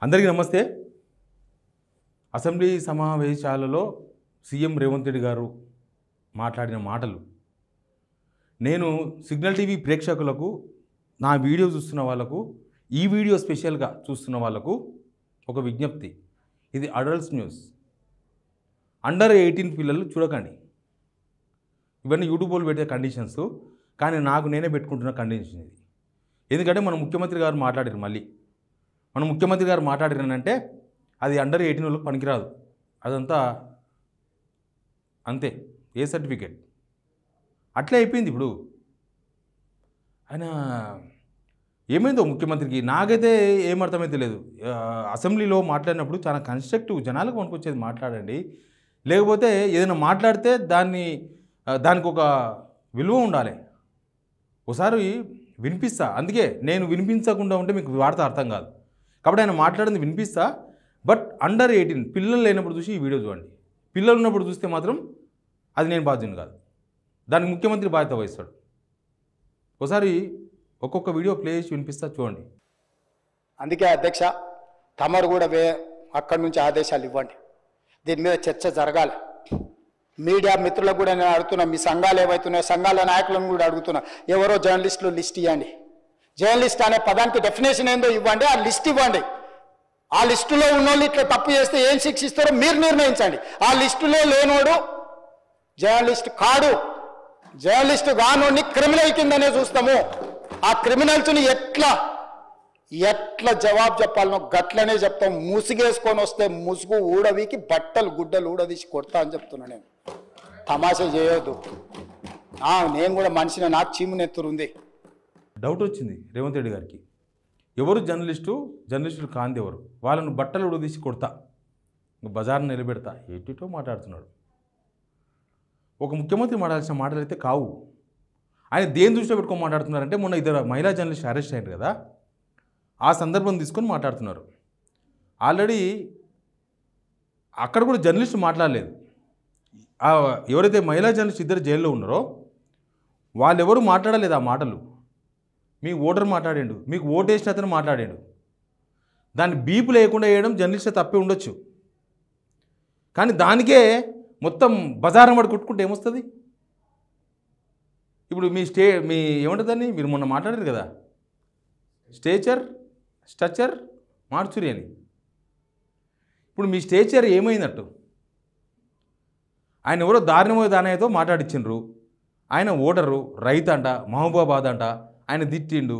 అందరికీ నమస్తే. అసెంబ్లీ సమావేశాలలో సీఎం రేవంత్ రెడ్డి గారు మాట్లాడిన మాటలు నేను సిగ్నల్ టీవీ ప్రేక్షకులకు, నా వీడియో చూస్తున్న వాళ్ళకు, ఈ వీడియో స్పెషల్గా చూస్తున్న వాళ్ళకు ఒక విజ్ఞప్తి. ఇది అడల్ట్స్ న్యూస్. అండర్ 18 పిల్లలు చూడకండి. ఇవన్నీ యూట్యూబ్ వాళ్ళు పెట్టే కండిషన్స్, కానీ నాకు నేనే పెట్టుకుంటున్న కండిషన్ ఇది. ఎందుకంటే మన ముఖ్యమంత్రి గారు మాట్లాడారు. మళ్ళీ మన ముఖ్యమంత్రి గారు మాట్లాడారనంటే అది అండర్ 18 వాళ్ళకి పనికిరాదు. అదంతా అంతే, ఏ సర్టిఫికేట్ అట్లే అయిపోయింది. ఇప్పుడు ఆయన ఏమైందో ముఖ్యమంత్రికి నాకైతే ఏమర్థమైతే లేదు. అసెంబ్లీలో మాట్లాడినప్పుడు చాలా కన్స్ట్రక్టివ్, జనాలకు పనికొచ్చేది మాట్లాడండి. లేకపోతే ఏదైనా మాట్లాడితే దానికి ఒక విలువ ఉండాలి. ఒకసారి వినిపిస్తా, అందుకే నేను వినిపించకుండా ఉంటే మీకు వార్త అర్థం కాదు. కాబట్టి ఆయన మాట్లాడింది వినిపిస్తా. బట్ అండర్ 18 పిల్లలు లేనప్పుడు చూసి ఈ వీడియో చూడండి. పిల్లలు ఉన్నప్పుడు చూస్తే మాత్రం అది నేను బాధ్యుని కాదు, దానికి ముఖ్యమంత్రి బాధ్యత వహిస్తాడు. ఒకసారి ఒక్కొక్క వీడియో ప్లే చేసి వినిపిస్తా, చూడండి. అందుకే అధ్యక్ష, తమరు కూడా అక్కడి నుంచి ఆదేశాలు ఇవ్వండి. దీని మీద చర్చ జరగాలి. మీడియా మిత్రులకు కూడా నేను అడుగుతున్నా, మీ సంఘాలు ఏవైతున్నాయో సంఘాల నాయకులను కూడా అడుగుతున్నా, ఎవరో జర్నలిస్టులు లిస్ట్ ఇవ్వండి. జర్నలిస్ట్ అనే పదానికి డెఫినేషన్ ఏందో ఇవ్వండి, ఆ లిస్ట్ ఇవ్వండి. ఆ లిస్టులో ఉన్నోళ్ళు ఇట్లా తప్పు చేస్తే ఏం శిక్షిస్తారో మీరు నిర్ణయించండి. ఆ లిస్టులో లేనోడు జర్నలిస్ట్ కాడు. జర్నలిస్ట్ కానోడిని క్రిమినల్ కిందనే చూస్తాము. ఆ క్రిమినల్స్ని ఎట్లా జవాబు చెప్పాలనో గట్లనే చెప్తాం. ముసుగేసుకొని వస్తే ముసుగు ఊడవీకి బట్టలు గుడ్డలు ఊడదీసి కొడతా అని చెప్తున్నా. నేను తమాషా చేయొద్దు. నేను కూడా మనిషిని, నాకు చీము నెత్తురుంది. డౌట్ వచ్చింది రేవంత్ రెడ్డి గారికి. ఎవరు జర్నలిస్టులు కాంది ఎవరు? వాళ్ళను బట్టలు ఉడదీసి కొడతా, బజార్ని నిలబెడతా, ఎటుటో మాట్లాడుతున్నాడు. ఒక ముఖ్యమంత్రి మాట్లాడాల్సిన మాటలు అయితే కావు. ఆయన దేని దృష్టిలో పెట్టుకొని మాట్లాడుతున్నారంటే, మొన్న ఇద్దరు మహిళా జర్నలిస్ట్ అరెస్ట్ అయ్యారు కదా, ఆ సందర్భం తీసుకొని మాట్లాడుతున్నారు. ఆల్రెడీ అక్కడ కూడా జర్నలిస్ట్ మాట్లాడలేదు. ఎవరైతే మహిళా జర్నలిస్ట్ ఇద్దరు జైల్లో ఉన్నారో వాళ్ళెవరూ మాట్లాడలేదు ఆ మాటలు. మీ ఓటర్ మాట్లాడాడు, మీకు ఓటేసిన అతను మాట్లాడాడు. దాన్ని బీపు లేకుండా వేయడం జర్నలిస్ట్ తప్పే ఉండొచ్చు, కానీ దానికే మొత్తం బజారం వాడు కొట్టుకుంటే ఏమొస్తుంది? ఇప్పుడు మీ ఏమంటుందని మీరు మొన్న మాట్లాడారు కదా, స్ట్రక్చర్ మార్చురి అని. ఇప్పుడు మీ స్టేచర్ ఏమైందట్టు? ఆయన ఎవరో దానయ్యతో మాట్లాడిచ్చిండ్రు. ఆయన ఓటరు, రైతు అంట, మహబూబాబాద్ అంట, ఆయన తిట్టిండు.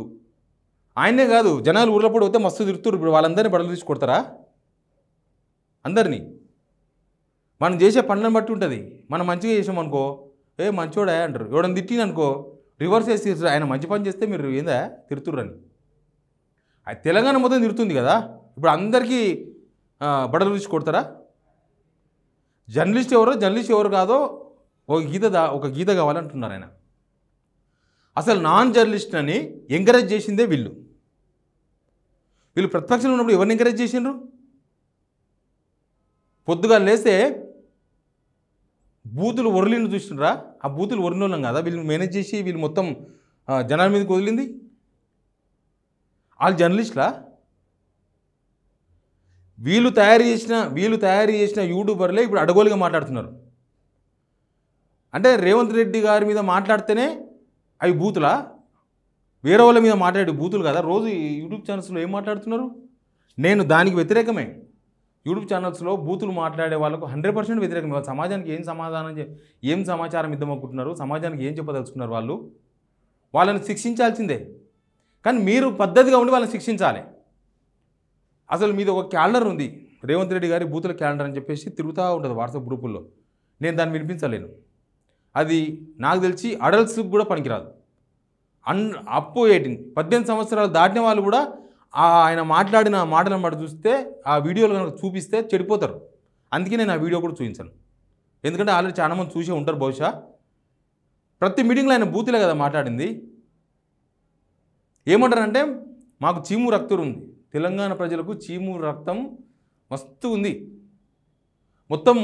ఆయనే కాదు, జనాలు ఊర్లో పడి వస్తే మస్తు తిరుగుతురు. ఇప్పుడు వాళ్ళందరినీ బడలు తీసి కొడతారా? అందరినీ మనం చేసే పనులను బట్టి ఉంటుంది. మనం మంచిగా చేసామనుకో, మంచోడా అంటారు. ఎవడని తిట్టిననుకో రివర్స్ చేసి ఆయన మంచి పని చేస్తే మీరు ఏందా తిరుతుర్రని. అది తెలంగాణ మొత్తం తిరుగుతుంది కదా. ఇప్పుడు అందరికీ బడలు తీసి కొడతారా? జర్నలిస్ట్ ఎవరు కాదో ఒక గీత కావాలంటున్నారు ఆయన. అసలు నాన్ జర్నలిస్ట్ అని ఎంకరేజ్ చేసిందే వీళ్ళు ప్రతిపక్షంలో ఉన్నప్పుడు ఎవరిని ఎంకరేజ్ చేసిండ్రు? పొద్దుగా లేస్తే బూతులు ఒరలిని చూసిండ్రా? ఆ బూతులు ఒరినోళ్ళం కదా వీళ్ళు మేనేజ్ చేసి వీళ్ళు మొత్తం జనాల మీదకి వదిలింది. వాళ్ళు జర్నలిస్టులా? వీళ్ళు తయారు చేసిన యూట్యూబర్లే ఇప్పుడు అడగోలుగా మాట్లాడుతున్నారు. అంటే రేవంత్ రెడ్డి గారి మీద మాట్లాడితేనే అవి బూతులా? వేరే వాళ్ళ మీద మాట్లాడే బూతులు కదా. రోజు యూట్యూబ్ ఛానల్స్లో ఏం మాట్లాడుతున్నారు? నేను దానికి వ్యతిరేకమే. యూట్యూబ్ ఛానల్స్లో బూతులు మాట్లాడే వాళ్ళకు 100% వ్యతిరేకమే. సమాజానికి ఏం సమాచారం ఇద్దామనుకుంటున్నారు, సమాజానికి ఏం చెప్పదలుచుకున్నారు? వాళ్ళని శిక్షించాల్సిందే, కానీ మీరు పద్ధతిగా ఉండి వాళ్ళని శిక్షించాలి. అసలు మీది ఒక క్యాలెండర్ ఉంది, రేవంత్ రెడ్డి గారి బూతుల క్యాలెండర్ అని చెప్పేసి తిరుగుతూ ఉంటుంది వాట్సాప్ గ్రూపుల్లో. నేను దాన్ని వినిపించలేను. అది నాకు తెలిసి అడల్ట్స్కి కూడా పనికిరాదు. అప్పు 18 సంవత్సరాలు దాటిన వాళ్ళు కూడా ఆయన మాట్లాడిన మాటలను బట్టి చూస్తే, ఆ వీడియోలు కనుక చూపిస్తే చెడిపోతారు. అందుకే నేను ఆ వీడియో కూడా చూపించాను. ఎందుకంటే ఆల్రెడీ చాలామంది చూసే ఉంటారు బహుశా. ప్రతి మీటింగ్లో ఆయన బూతులే కదా మాట్లాడింది. ఏమంటారంటే మాకు చీము రక్తం ఉంది, తెలంగాణ ప్రజలకు చీము రక్తం మస్తు ఉంది. మొత్తం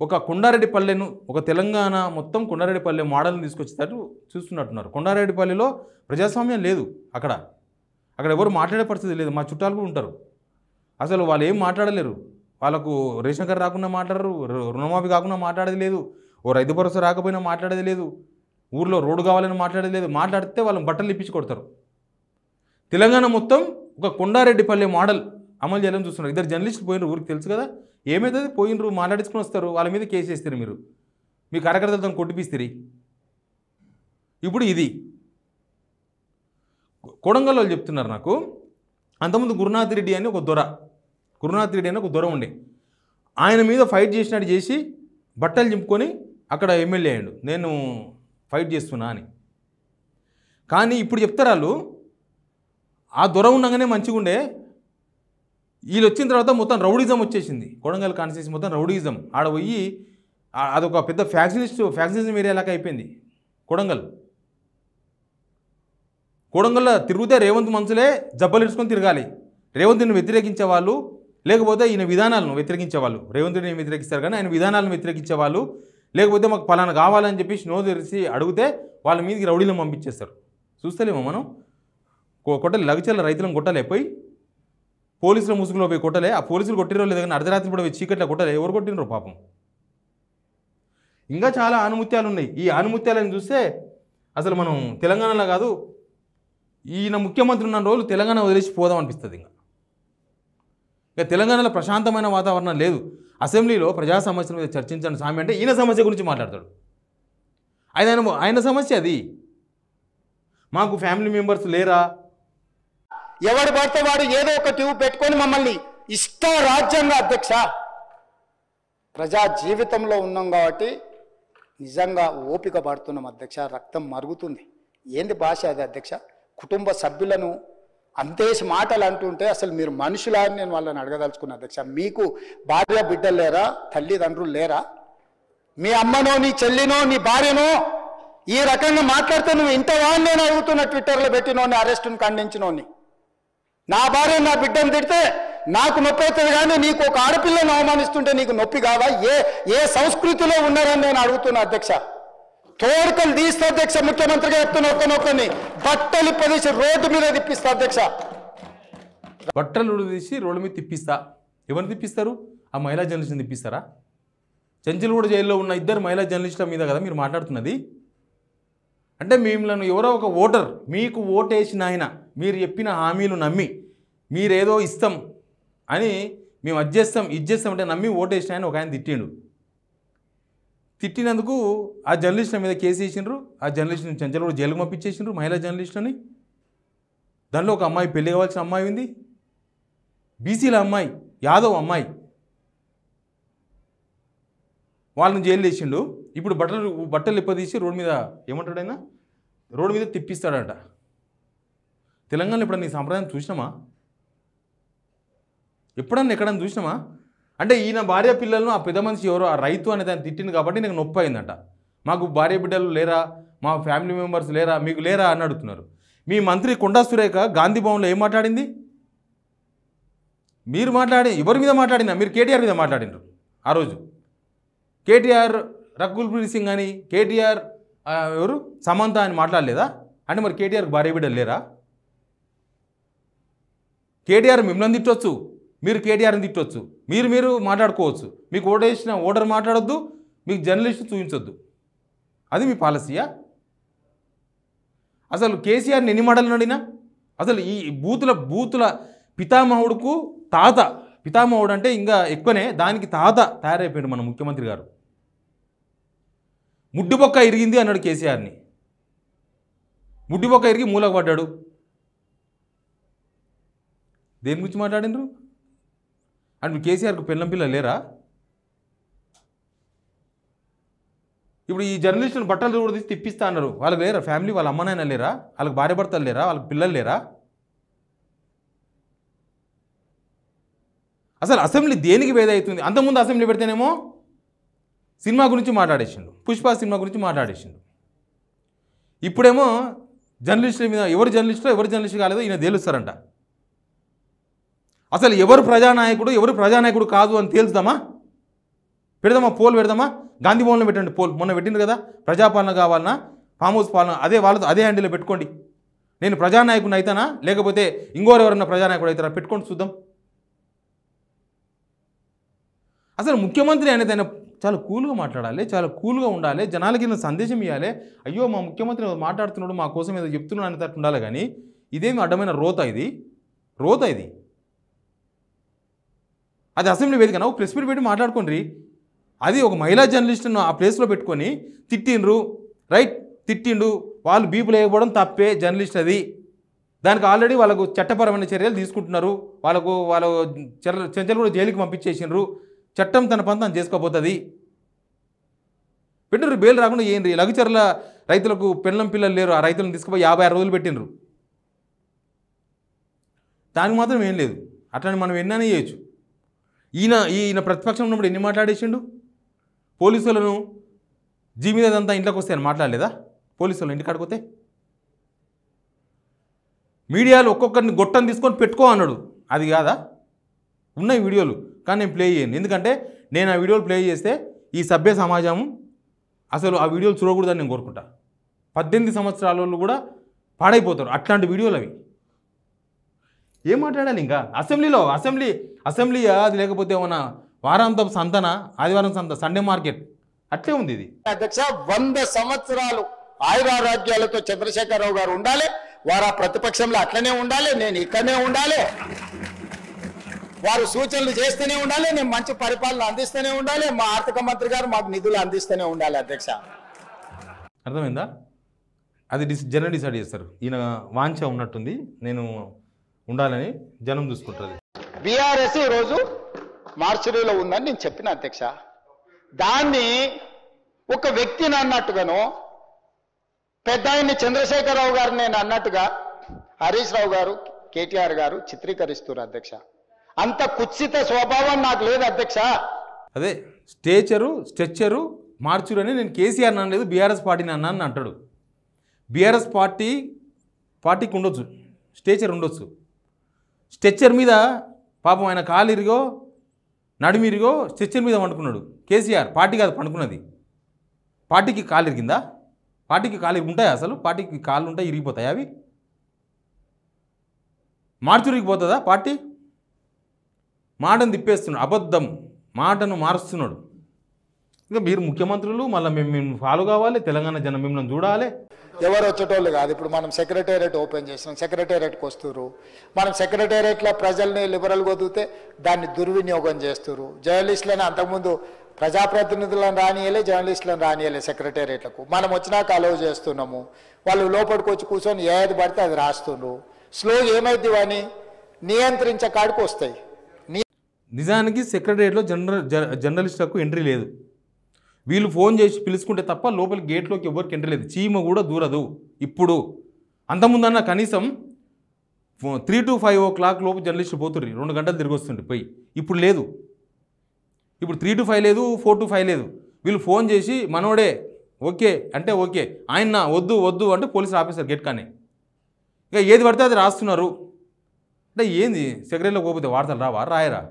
ఒక కొండారెడ్డిపల్లెను, ఒక తెలంగాణ మొత్తం కొండారెడ్డిపల్లె మోడల్ని తీసుకొచ్చేటట్టు చూస్తున్నట్టున్నారు. కొండారెడ్డిపల్లెలో ప్రజాస్వామ్యం లేదు. అక్కడ ఎవరు మాట్లాడే పరిస్థితి లేదు. మా చుట్టాలు కూడా ఉంటారు. అసలు వాళ్ళు ఏం మాట్లాడలేరు. వాళ్ళకు రేషన్ కార్డు రాకుండా మాట్లాడరు, రుణమాఫీ కాకుండా మాట్లాడేది లేదు, ఓ రైతు భరోసా రాకపోయినా మాట్లాడేది లేదు, ఊర్లో రోడ్డు కావాలని మాట్లాడేది లేదు. మాట్లాడితే వాళ్ళని బట్టలు ఇప్పించి కొడతారు. తెలంగాణ మొత్తం ఒక కొండారెడ్డిపల్లి మోడల్ అమలు చేయాలని చూస్తున్నారు. ఇద్దరు జర్నలిస్టులు పోయినరు, ఊరికి తెలుసు కదా ఏమవుతుంది, పోయినరు, మాట్లాడించుకొని వస్తారు, వాళ్ళ మీద కేసు వేస్తారు, మీరు మీ కార్యకర్తలతో కొట్టిపిస్తారు. ఇప్పుడు ఇది కొడంగల్ వాళ్ళు చెప్తున్నారు నాకు, అంతకుముందు గురునాథ్ రెడ్డి అని ఒక దొర ఉండే, ఆయన మీద ఫైట్ చేసినట్టు చేసి బట్టలు చింపుకొని అక్కడ ఎమ్మెల్యే అయ్యాడు, నేను ఫైట్ చేస్తున్నా అని. కానీ ఇప్పుడు చెప్తారు వాళ్ళు, ఆ దొర ఉండగానే మంచిగా ఉండే, వీళ్ళు వచ్చిన తర్వాత మొత్తం రౌడిజం వచ్చేసింది. కొడంగల్ కాన్స్టిట్యూన్సీ మొత్తం రౌడిజం. ఆడ పోయి అదొక పెద్ద ఫ్యాక్షనిజం ఏరియా లాగా అయిపోయింది కొడంగల్లో తిరిగితే రేవంత్ మనుషులే జబ్బలు ఇడుచుకొని తిరగాలి. రేవంత్ని వ్యతిరేకించే వాళ్ళు, లేకపోతే ఈయన విధానాలను వ్యతిరేకించేవాళ్ళు. రేవంత్ని వ్యతిరేకిస్తారు కానీ ఆయన విధానాలను వ్యతిరేకించేవాళ్ళు, లేకపోతే మాకు పలానా కావాలని చెప్పి నో తెరిచి అడిగితే వాళ్ళ మీదకి రౌడీలను పంపించేస్తారు. చూస్తలేమో మనం, కొట్టలే లగచల్ల రైతులను కొట్టలే, పోయి పోలీసుల ముసుగులో పోయి కొట్టలే. ఆ పోలీసులు కొట్టిరో లేదు కానీ అర్ధరాత్రి కూడా పోయి చీకట్లో కొట్టలే, ఎవరు కొట్టినరో పాపం. ఇంకా చాలా ఆనుముత్యాలు ఉన్నాయి. ఈ ఆనుముత్యాలను చూస్తే అసలు మనం తెలంగాణలో కాదు, ఈయన ముఖ్యమంత్రి ఉన్న రోజులు తెలంగాణ వదిలేసి పోదాం అనిపిస్తుంది. ఇంకా తెలంగాణలో ప్రశాంతమైన వాతావరణం లేదు. అసెంబ్లీలో ప్రజా సమస్యల మీద చర్చించండి స్వామి అంటే ఈయన సమస్య గురించి మాట్లాడతాడు. ఆయన సమస్య అది. మాకు ఫ్యామిలీ మెంబర్స్ లేరా, ఎవడు పడితే వాడు ఏదో ఒక ట్యూబ్ పెట్టుకొని మమ్మల్ని ఇష్ట రాజ్యంగా అధ్యక్ష, ప్రజా జీవితంలో ఉన్నాం కాబట్టి నిజంగా ఓపిక పడుతున్నాం అధ్యక్ష, రక్తం మరుగుతుంది. ఏంది భాష అది అధ్యక్ష? కుటుంబ సభ్యులను అంతేసి మాటలు అంటుంటే అసలు మీరు మనుషులా అని నేను వాళ్ళని అడగదలుచుకున్నా అధ్యక్ష. మీకు భార్య బిడ్డలు లేరా, తల్లిదండ్రులు లేరా? మీ అమ్మనో నీ చెల్లినో నీ భార్యనో ఈ రకంగా మాట్లాడితే నువ్వు ఇంతవా అని నేను అడుగుతున్నా. ట్విట్టర్లో పెట్టినోని, అరెస్టును ఖండించినోని. నా భార్య నా బిడ్డను తిడితే నాకు నొప్పి అవుతుంది కానీ నీకు ఒక ఆడపిల్లను అవమానిస్తుంటే నీకు నొప్పి కావా? ఏ సంస్కృతిలో ఉన్నారని నేను అడుగుతున్నా అధ్యక్ష. తోడుకలు తీస్తే అధ్యక్ష, ముఖ్యమంత్రిగా చెప్తున్న ఒక్కనొక్కని బట్టలు పదేసి రోడ్డు మీద తిప్పిస్తా అధ్యక్ష. బట్టలు తీసి రోడ్డు మీద తిప్పిస్తా. ఎవరిని తిప్పిస్తారు? ఆ మహిళా జర్నలిస్ట్ని తిప్పిస్తారా? చెంచల్గూడ జైల్లో ఉన్న ఇద్దరు మహిళా జర్నలిస్టుల మీద కదా మీరు మాట్లాడుతున్నది. అంటే మిమ్మల్ని ఎవరో ఒక ఓటర్ మీకు ఓటేసిన ఆయన మీరు చెప్పిన హామీలు నమ్మి మీరేదో ఇస్తాం అని మేము ఇది చేస్తాం అంటే నమ్మి ఓటేసిన ఆయన ఒక ఆయన తిట్టిండు. తిట్టినందుకు ఆ జర్నలిస్టుల మీద కేసు వేసిండ్రు. ఆ జర్నలిస్టుని చెంచల్గూడ జైలుకు పంపించేసిండ్రు, మహిళా జర్నలిస్టుని. దానిలో ఒక అమ్మాయి, పెళ్లి కావాల్సిన అమ్మాయి ఉంది, బీసీల అమ్మాయి, యాదవ్ అమ్మాయి, వాళ్ళని జైలు వేసిండు. ఇప్పుడు బట్టలు ఇప్పదీసి రోడ్డు మీద ఏమంటాడైనా రోడ్డు మీద తిప్పిస్తాడట. తెలంగాణలో ఎప్పుడన్నా నీ సంప్రదాయం చూసినామా? ఎక్కడన్నా చూసినామా? అంటే ఈయన భార్య పిల్లలను ఆ పెద్ద మనిషి ఎవరో ఆ రైతు అనే దాన్ని తిట్టింది కాబట్టి నాకు నొప్పి అయిందంట. మాకు భార్య బిడ్డలు లేరా, మా ఫ్యామిలీ మెంబర్స్ లేరా, మీకు లేరా అని అడుగుతున్నారు. మీ మంత్రి కొండా సురేఖ గాంధీ భవన్లో ఏం మాట్లాడింది? మీరు ఎవరి మీద మాట్లాడినా? మీరు కేటీఆర్ మీద మాట్లాడినారు ఆ రోజు. కేటీఆర్ రకుల్ప్రీత్ సింగ్ అని, కేటీఆర్ ఎవరు సమంత అని మాట్లాడలేదా? అంటే మరి కేటీఆర్కి భార్య బిడ్డలు లేరా? కేటీఆర్ మిమ్మల్ని తిట్టవచ్చు, మీరు కేటీఆర్ని తిట్టవచ్చు, మీరు మాట్లాడుకోవచ్చు. మీకు ఓటేసిన ఓటర్ మాట్లాడొద్దు, మీకు జర్నలిస్టు చూపించొద్దు. అది మీ పాలసీయా? అసలు కేసీఆర్ని ఎన్ని మాటలు అడిగినా అసలు ఈ బూతుల పితామహుడుకు పితామహుడు అంటే ఇంకా ఎక్కువనే, దానికి తాత తయారైపోయాడు మన ముఖ్యమంత్రి గారు. ముడ్డిబొక్క ఇరిగింది అన్నాడు కేసీఆర్ని. ముడ్డిబొక్క ఇరిగి మూలకు పడ్డాడు. దేని గురించి మాట్లాడినరు? అంటే కేసీఆర్కు పెళ్ళం పిల్లలు లేరా? ఇప్పుడు ఈ జర్నలిస్టులను బట్టలు కూడా తీసి తిప్పిస్తా అన్నారు. వాళ్ళకి లేరా ఫ్యామిలీ? వాళ్ళ అమ్మ నాయన లేరా? వాళ్ళకి భార్య భర్తలు లేరా? వాళ్ళకి పిల్లలు లేరా? అసలు అసెంబ్లీ దేనికి వేద అవుతుంది? అంతకుముందు అసెంబ్లీ పెడితేనేమో సినిమా గురించి మాట్లాడేసిండు, పుష్ప సినిమా గురించి మాట్లాడేసిండు. ఇప్పుడేమో జర్నలిస్టుల మీద ఎవరు జర్నలిస్టు కాలేదో ఈయన తేలుస్తారంట. అసలు ఎవరు ప్రజానాయకుడు కాదు అని తేల్చుదామా? పోల్ పెడదామా? గాంధీ భవన్లో పెట్టండి పోల్. మొన్న పెట్టింది కదా, ప్రజాపాలన కావాలన్నా ఫామ్ హౌస్ పాలన, అదే హ్యాండిల్లో పెట్టుకోండి. నేను ప్రజానాయకుడిని అవుతానా లేకపోతే ఇంకోరెవరన్నా ప్రజానాయకుడు అవుతారా? పెట్టుకోండి చూద్దాం. అసలు ముఖ్యమంత్రి అనేది ఆయన చాలా కూల్గా మాట్లాడాలి, చాలా కూల్గా ఉండాలి, జనాలకి ఏదైనా సందేశం ఇవ్వాలి. అయ్యో మా ముఖ్యమంత్రి మాట్లాడుతున్నాడు, మా కోసం ఏదో చెప్తున్నాడు అనేటట్టు ఉండాలి. కానీ ఇదేమి అడ్డమైన రోత, ఇది రోత. ఇది అది అసెంబ్లీ వేదికనా? ఒక ప్రెస్ మీట్ పెట్టి మాట్లాడుకోండి. అది ఒక మహిళా జర్నలిస్ట్ను ఆ ప్లేస్లో పెట్టుకొని తిట్టిండ్రు, రైట్, తిట్టిండు, వాళ్ళు బీపులు వేయకపోవడం తప్పే, జర్నలిస్ట్ అది. దానికి ఆల్రెడీ వాళ్ళకు చట్టపరమైన చర్యలు తీసుకుంటున్నారు. వాళ్ళ చెంచలు కూడా జైలుకి పంపించేసిండ్రు. చట్టం తన పని తను చేసుకోబోతుంది. పెట్టినరు బెయిల్ రాకుండా ఏంటి? లఘుచర్ల రైతులకు పెళ్ళం పిల్లలు లేరు, ఆ రైతులను తీసుకుపోయి 56 రోజులు పెట్టినరు. దానికి మాత్రం ఏం లేదు. అట్లాంటి మనం ఎన్నైనా చేయొచ్చు. ఈయన ప్రతిపక్షం ఉన్నప్పుడు ఎన్ని మాట్లాడేసిండు? పోలీసులను జీ మీద అదంతా ఇంట్లోకి వస్తాయని మాట్లాడలేదా? పోలీసులు ఇంటికాడికి వస్తే మీడియాలో ఒక్కొక్కరిని గొట్టం తీసుకొని పెట్టుకో అన్నాడు. అది కాదా? ఉన్నాయి వీడియోలు, కానీ నేను ప్లే చేయను. ఎందుకంటే నేను ఆ వీడియోలు ప్లే చేస్తే ఈ సభ్య సమాజం అసలు ఆ వీడియోలు చూడకూడదని నేను కోరుకుంటా. 18 సంవత్సరాల వాళ్ళు కూడా పాడైపోతారు అట్లాంటి వీడియోలు అవి. ఏం మాట్లాడాలి ఇంకా? అసెంబ్లీ అది లేకపోతే ఏమన్నా వారాంతం సంతన, ఆదివారం సంత, సండే మార్కెట్ అట్లే ఉంది ఇది. అధ్యక్ష 100 సంవత్సరాలు ఆయురారోగ్యాలతో చంద్రశేఖరరావు గారు ఉండాలి. వారు ఆ ప్రతిపక్షంలో అట్లనే ఉండాలి, నేను ఇక్కడనే ఉండాలి. వారు సూచనలు చేస్తూనే ఉండాలి, నేను మంచి పరిపాలన అందిస్తూనే ఉండాలి. మా ఆర్థిక మంత్రి గారు మాకు నిధులు అందిస్తూనే ఉండాలి. అధ్యక్ష అర్థమైందా? అది జనం డిసైడ్ చేస్తారు. ఈయన వాంఛ ఉన్నట్టుంది, నేను ఉండాలని జనం చూసుకుంటుంది. బీఆర్ఎస్ ఈరోజు మార్చురీలో ఉందని నేను చెప్పిన అధ్యక్ష. దాన్ని ఒక వ్యక్తిని అన్నట్టుగాను, పెద్ద ఆయన్ని చంద్రశేఖరరావు గారు నేను అన్నట్టుగా హరీష్ రావు గారు, కేటీఆర్ గారు చిత్రీకరిస్తున్నారు అధ్యక్ష. అంత కుత్సిత స్వభావం నాకు లేదు అధ్యక్ష. అదే స్ట్రెచ్చరు మార్చురు అని నేను కేసీఆర్ అనలేదు, బీఆర్ఎస్ పార్టీని అన్నాను అంటాడు. బీఆర్ఎస్ పార్టీకి ఉండొచ్చు, స్ట్రెచ్చర్ ఉండొచ్చు. స్ట్రెచ్చర్ మీద పాపం ఆయన కాలిరిగో నడిమిరిగో స్ట్రెచ్చర్ మీద పండుకున్నాడు కేసీఆర్. పార్టీ కాదు పండుకున్నది. పార్టీకి కాలు ఇరిగిందా? పార్టీకి కాలు ఉంటాయా? అసలు పార్టీకి కాళ్ళు ఉంటాయి, ఇరిగిపోతాయి అవి? మార్చురిగిపోతుందా పార్టీ? మాటను తిప్పేస్తున్నాడు, అబద్ధం మాటను మారుస్తున్నాడు. ఇంకా మీరు ముఖ్యమంత్రులు మళ్ళీ మేము ఫాలో కావాలి, తెలంగాణ జనం మిమ్మల్ని చూడాలి. ఎవరు వచ్చేటోళ్ళు కాదు. ఇప్పుడు మనం సెక్రటేరియట్ ఓపెన్ చేసినాం, సెక్రటేరియట్కి వస్తున్నారు. మనం సెక్రటేరియట్లో ప్రజల్ని లిబరల్గా వదిలితే దాన్ని దుర్వినియోగం చేస్తున్నారు. జర్నలిస్టులను అంతకుముందు ప్రజాప్రతినిధులను రానియలే, జర్నలిస్టులను రానియలే సెక్రటేరియట్లకు. మనం వచ్చినాక అలవ్ చేస్తున్నాము. వాళ్ళు లోపలికి వచ్చి కూర్చొని ఏది పడితే అది రాస్తున్నారు. స్లోగా ఏమైంది అని నియంత్రించే కాడికి వస్తాయి. నిజానికి సెక్రటేరియట్లో జర్నలిస్టులకు ఎంట్రీ లేదు. వీళ్ళు ఫోన్ చేసి పిలుచుకుంటే తప్ప లోపలికి గేట్లోకి ఎవరికి ఎంట్రీ లేదు. చీమ కూడా దూరదు. ఇప్పుడు అంతకుముందన్న కనీసం 3 to 5 o'clock లోపు జర్నలిస్టులు పోతుర్రు, 2 గంటలు తిరిగి వస్తుండే పోయి. ఇప్పుడు లేదు. ఇప్పుడు 3 to 5 లేదు, 4 to 5 లేదు. వీళ్ళు ఫోన్ చేసి మనోడే ఓకే అంటే ఓకే, ఆయన వద్దు అంటే పోలీసులు ఆపేశారు గేట్ కానీ. ఇక ఏది పడితే అది రాస్తున్నారు. అంటే ఏంది? సెక్రటరీలో పోతే వార్తలు రాయరా?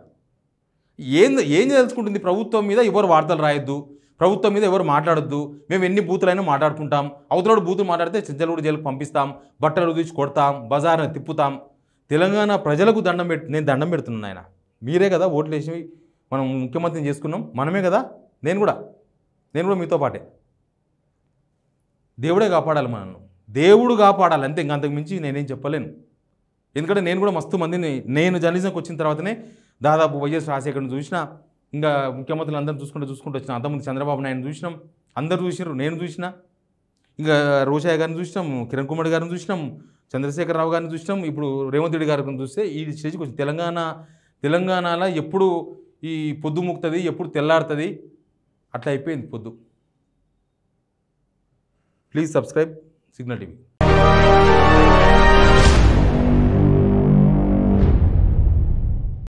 ఏం తెలుసుకుంటుంది? ప్రభుత్వం మీద ఎవరు వార్తలు రాయొద్దు, ప్రభుత్వం మీద ఎవరు మాట్లాడొద్దు, మేము ఎన్ని బూతులైనా మాట్లాడుకుంటాం, అవతలోడు బూతులు మాట్లాడితే చెంచలూడు జైలుకు పంపిస్తాం, బట్టలు తీసి కొడతాం, బజార్ని తిప్పుతాం. తెలంగాణ ప్రజలకు నేను దండం పెడుతున్నాను. ఆయన మీరే కదా ఓట్లు వేసి మనం ముఖ్యమంత్రిని చేసుకున్నాం, మనమే కదా. నేను కూడా మీతో పాటే. దేవుడే కాపాడాలి మనల్ని, దేవుడు కాపాడాలి అంతే. ఇంకంతకు మించి నేనేం చెప్పలేను. ఎందుకంటే నేను కూడా మస్తు మందిని, నేను జర్నలిజంకి వచ్చిన తర్వాతనే దాదాపు వైఎస్ రాజశేఖర్ని చూసినా, ఇంకా ముఖ్యమంత్రులు అందరం చూసుకుంటూ వచ్చిన. అంతకుముందు చంద్రబాబు నాయుడు చూసినాం, అందరు చూసినారు, నేను చూసిన. ఇంకా రోషయ్య గారిని చూసినాం, కిరణ్ కుమార్ గారిని చూసినాం, చంద్రశేఖరరావు గారిని చూసినాం. ఇప్పుడు రేవంత్ రెడ్డి గారిని చూస్తే ఈ స్టేజ్కి వచ్చి తెలంగాణలో ఎప్పుడు ఈ పొద్దు ముక్తుంది, ఎప్పుడు తెల్లారుతుంది, అట్లా అయిపోయింది పొద్దు. Please subscribe signal TV.